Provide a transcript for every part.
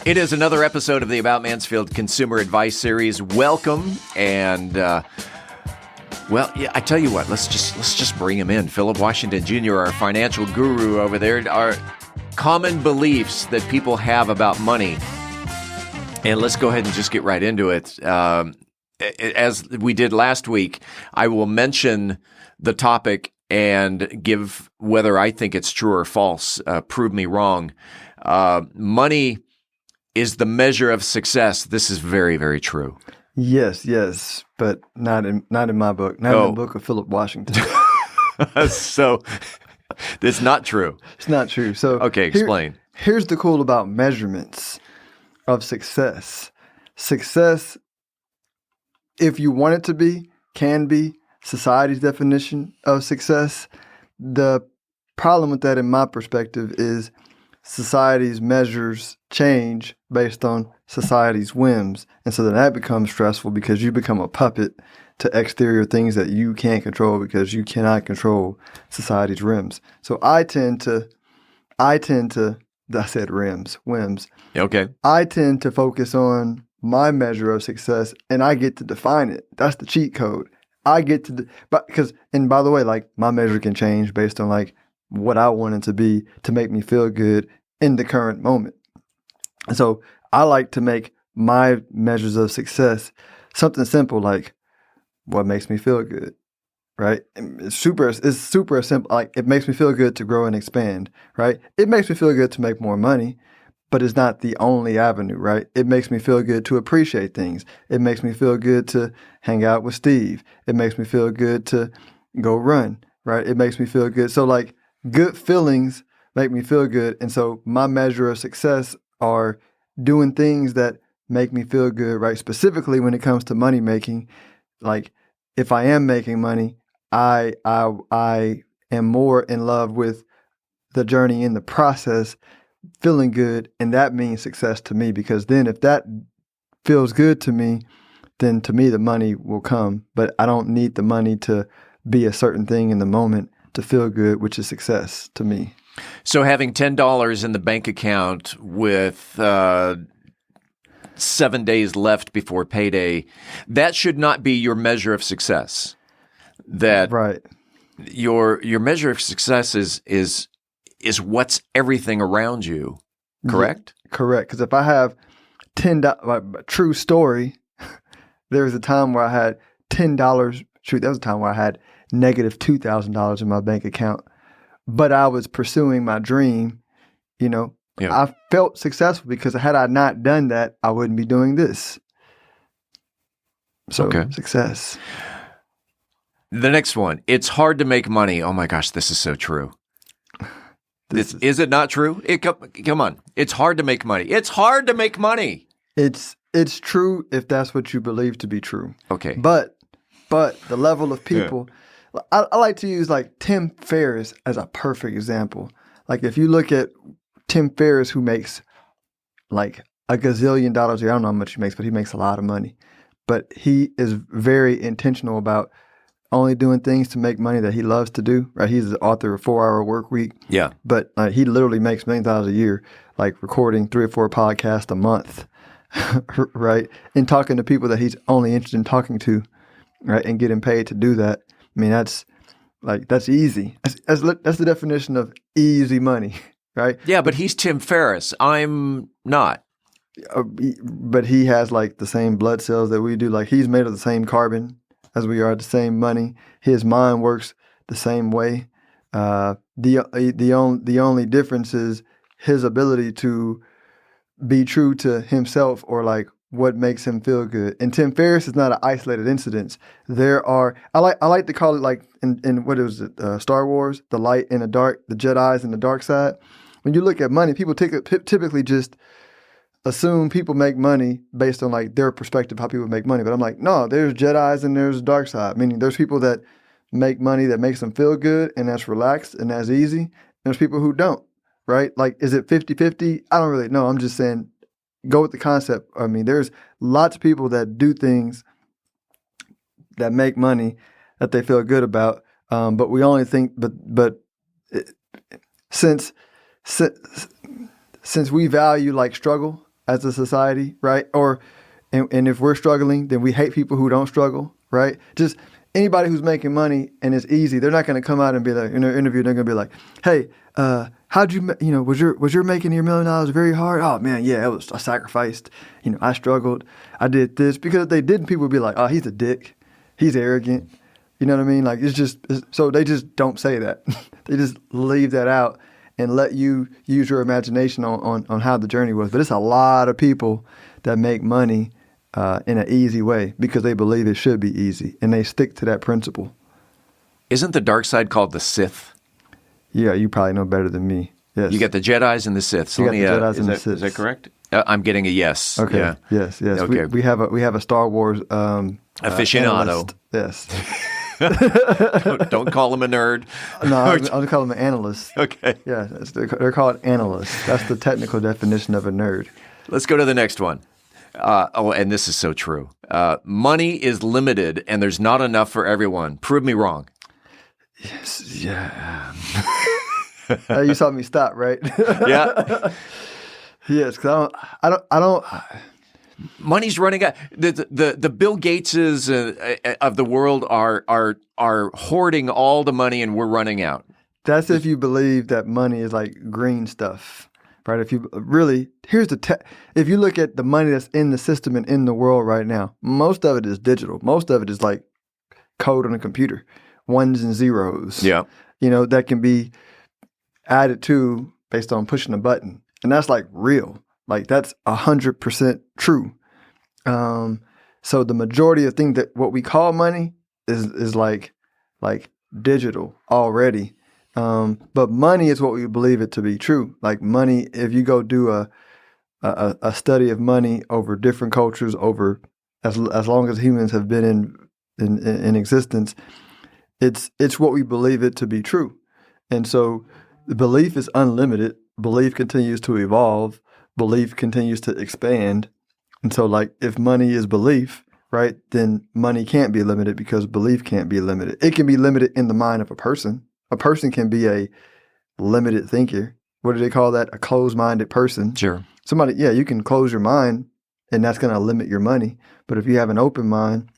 It is another episode of the About Mansfield Consumer Advice Series. Welcome, and I tell you what, let's just bring him in. Phillip Washington Jr., our financial guru over there. Our common beliefs that people have about money, and let's go ahead and just get right into it. As we did last week, I will mention the topic and give whether I think it's true or false. Prove me wrong. Money is the measure of success. This is very, very true. Yes, but not in my book. Not in the book of Phillip Washington. So it's not true. It's not true. So okay, explain. Here's the cool about measurements of success. Success, if you want it to be, can be society's definition of success. The problem with that, in my perspective, is society's measures change based on society's whims. And so then that becomes stressful because you become a puppet to exterior things that you can't control because you cannot control society's whims. So I tend to, I said whims. Okay. I tend to focus on my measure of success and I get to define it. That's the cheat code. I get to, and by the way, like my measure can change based on like what I want it to be to make me feel good in the current moment. And so I like to make my measures of success something simple, like what makes me feel good, right? It's super simple. Like it makes me feel good to grow and expand, right? It makes me feel good to make more money, but it's not the only avenue, right? It makes me feel good to appreciate things. It makes me feel good to hang out with Steve. It makes me feel good to go run, right? It makes me feel good. So like good feelings make me feel good. And so my measure of success are doing things that make me feel good, right? Specifically when it comes to money making, like if I am making money, I am more in love with the journey in the process, feeling good, and that means success to me, because then if that feels good to me, then to me the money will come. But I don't need the money to be a certain thing in the moment to feel good, which is success to me. So having $10 in the bank account with 7 days left before payday, that should not be your measure of success. That right. Your measure of success is what's everything around you, correct? Yeah, correct. Because if I have $10, true story, there was a time where I had $10. There was a time where I had negative $2,000 in my bank account, but I was pursuing my dream. Yeah. I felt successful because had I not done that, I wouldn't be doing this. So Success. The next one, it's hard to make money. Oh my gosh, this is so true. Is it not true? Come on. It's hard to make money. It's hard to make money. It's true if that's what you believe to be true. Okay. But the level of people, I like to use like Tim Ferriss as a perfect example. Like if you look at Tim Ferriss, who makes like a gazillion dollars a year, I don't know how much he makes, but he makes a lot of money. But he is very intentional about only doing things to make money that he loves to do, right? He's the author of 4 Hour Work Week. Yeah. But he literally makes millions of dollars a year, like recording 3 or 4 podcasts a month, right? And talking to people that he's only interested in talking to, right? And getting paid to do that. I mean, that's easy. That's the definition of easy money, right? Yeah, but he's Tim Ferriss. I'm not. But he has like the same blood cells that we do. Like he's made of the same carbon as we are, the same money. His mind works the same way. The only difference is his ability to be true to himself, or like what makes him feel good. And Tim Ferriss is not an isolated incident. There are, I like to call it like in what is it, Star Wars, the light and the dark, the Jedis and the dark side. When you look at money, people typically just assume people make money based on like their perspective, how people make money. But I'm like, no, there's Jedis and there's dark side. Meaning there's people that make money that makes them feel good and that's relaxed and that's easy. And there's people who don't, right? Like, is it 50-50? I don't really know. I'm just saying, go with the concept. I mean, there's lots of people that do things that make money that they feel good about. But we only think, since we value like struggle as a society, right? And if we're struggling, then we hate people who don't struggle, right? Just anybody who's making money and it's easy, they're not going to come out and be like, in their interview, they're going to be like, hey, how'd you, was your making your $1 million very hard? Oh man, yeah, I sacrificed, I struggled, I did this. Because if they didn't, people would be like, oh, he's a dick, he's arrogant. You know what I mean? Like so they just don't say that. They just leave that out and let you use your imagination on how the journey was. But it's a lot of people that make money in an easy way because they believe it should be easy, and they stick to that principle. Isn't the dark side called the Sith? Yeah, you probably know better than me. Yes. You got the Jedis and the Siths. So the Jedis and the Siths. Is that correct? I'm getting a yes. Okay. Yeah. Yes. Okay. We have a Star Wars aficionado. Yes. Don't call him a nerd. No, I'll call him an analyst. Okay. Yeah, they're called analysts. That's the technical definition of a nerd. Let's go to the next one. And this is so true. Money is limited, and there's not enough for everyone. Prove me wrong. Yes. Yeah. You saw me stop, right? Yeah. Yes, because I don't. Money's running out. The Bill Gateses of the world are hoarding all the money, and we're running out. That's if you believe that money is like green stuff, right? If you really, if you look at the money that's in the system and in the world right now, most of it is digital. Most of it is like code on a computer, ones and zeros. Yeah. That can be added to based on pushing a button. And that's like real. Like that's 100% true. So the majority of things that what we call money is like digital already. But money is what we believe it to be true. Like money, if you go do a study of money over different cultures, over as long as humans have been in existence, it's what we believe it to be true. And so the belief is unlimited. Belief continues to evolve. Belief continues to expand. And so like if money is belief, right, then money can't be limited because belief can't be limited. It can be limited in the mind of a person. A person can be a limited thinker. What do they call that? A closed-minded person. Sure. Somebody, yeah, you can close your mind and that's going to limit your money. But if you have an open mind,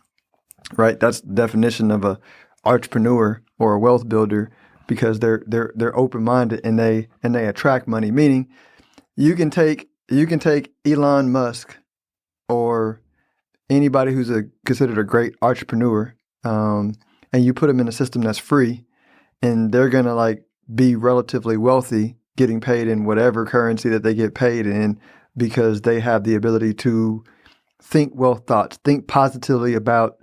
right, that's the definition of a entrepreneur or a wealth builder, because they're open-minded and they attract money. Meaning you can take Elon Musk or anybody who's considered a great entrepreneur, and you put them in a system that's free, and they're gonna like be relatively wealthy, getting paid in whatever currency that they get paid in, because they have the ability to think wealth thoughts, think positively about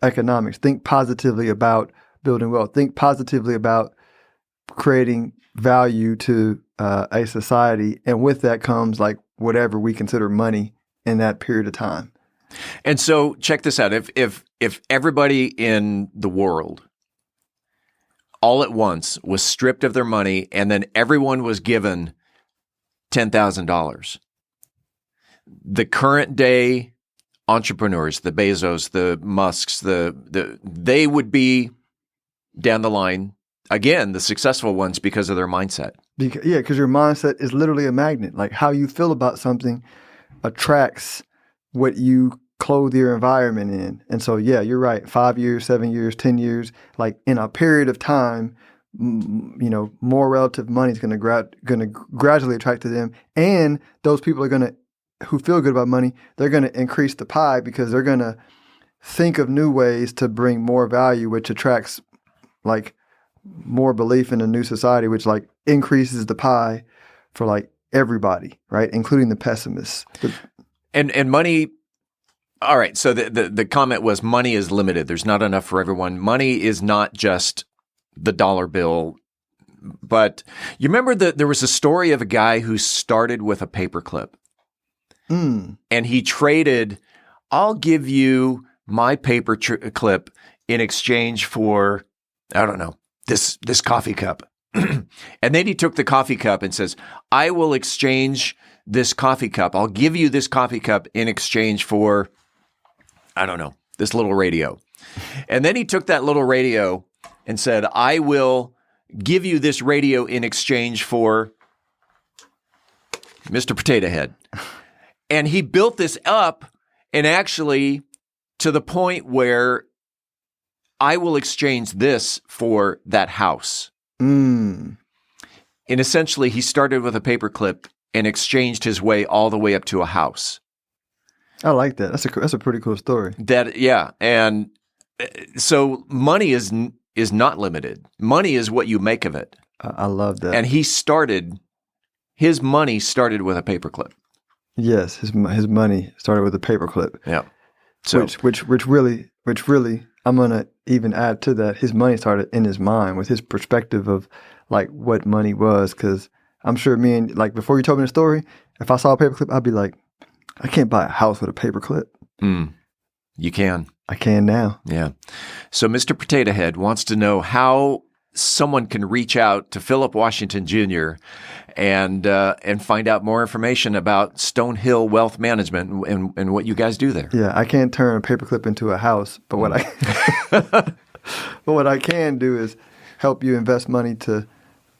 economics, think positively about building wealth, think positively about creating value to a society, and with that comes like whatever we consider money in that period of time. And so check this out. If everybody in the world all at once was stripped of their money and then everyone was given $10,000, the current day entrepreneurs, the Bezos, the Musks, they would be down the line, again, the successful ones because of their mindset. Because your mindset is literally a magnet. Like how you feel about something attracts what you clothe your environment in. And so, yeah, you're right. 5 years, 7 years, 10 years, like in a period of time, more relative money is going to gradually attract to them. And those people are who feel good about money, they're going to increase the pie because they're going to think of new ways to bring more value, which attracts like more belief in a new society, which like increases the pie for like everybody, right? Including the pessimists. And money. All right. So the comment was money is limited. There's not enough for everyone. Money is not just the dollar bill, but you remember there was a story of a guy who started with a paperclip, and he traded, I'll give you my paper clip in exchange for, I don't know, this coffee cup. And then he took the coffee cup and says, I will exchange this coffee cup. I'll give you this coffee cup in exchange for, I don't know, this little radio. And then he took that little radio and said, I will give you this radio in exchange for Mr. Potato Head. And he built this up, and actually to the point where I will exchange this for that house. Mm. And essentially, he started with a paperclip and exchanged his way all the way up to a house. I like that. That's a pretty cool story. And so money is not limited. Money is what you make of it. I love that. And his money started with a paperclip. Yes, his money started with a paperclip. Yeah. So which really, I'm gonna even add to that. His money started in his mind with his perspective of like what money was. Because I'm sure like before you told me the story, if I saw a paperclip, I'd be like, I can't buy a house with a paperclip. You can. I can now. Yeah. So Mr. Potato Head wants to know how someone can reach out to Phillip Washington Jr. and find out more information about Stonehill Wealth Management and what you guys do there. Yeah, I can't turn a paperclip into a house, but what I can do is help you invest money to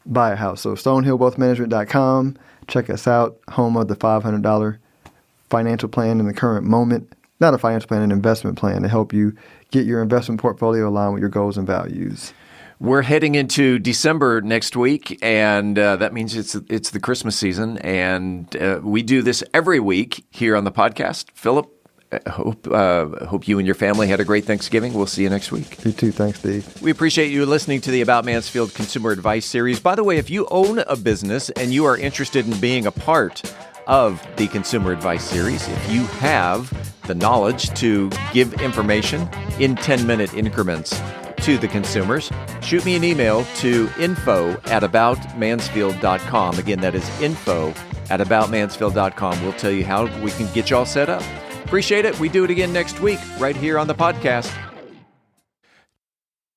buy a house. So StonehillWealthManagement.com. Check us out. Home of the $500 financial plan in the current moment. Not a financial plan, an investment plan to help you get your investment portfolio aligned with your goals and values. We're heading into December next week, and that means it's the Christmas season, and we do this every week here on the podcast. Phillip, hope you and your family had a great Thanksgiving. We'll see you next week. You too. Thanks, Steve. We appreciate you listening to the About Mansfield Consumer Advice Series. By the way, if you own a business and you are interested in being a part of the Consumer Advice Series, if you have the knowledge to give information in 10-minute increments to the consumers, shoot me an email to info@aboutmansfield.com. Again, that is info@aboutmansfield.com. We'll tell you how we can get you all set up. Appreciate it. We do it again next week right here on the podcast.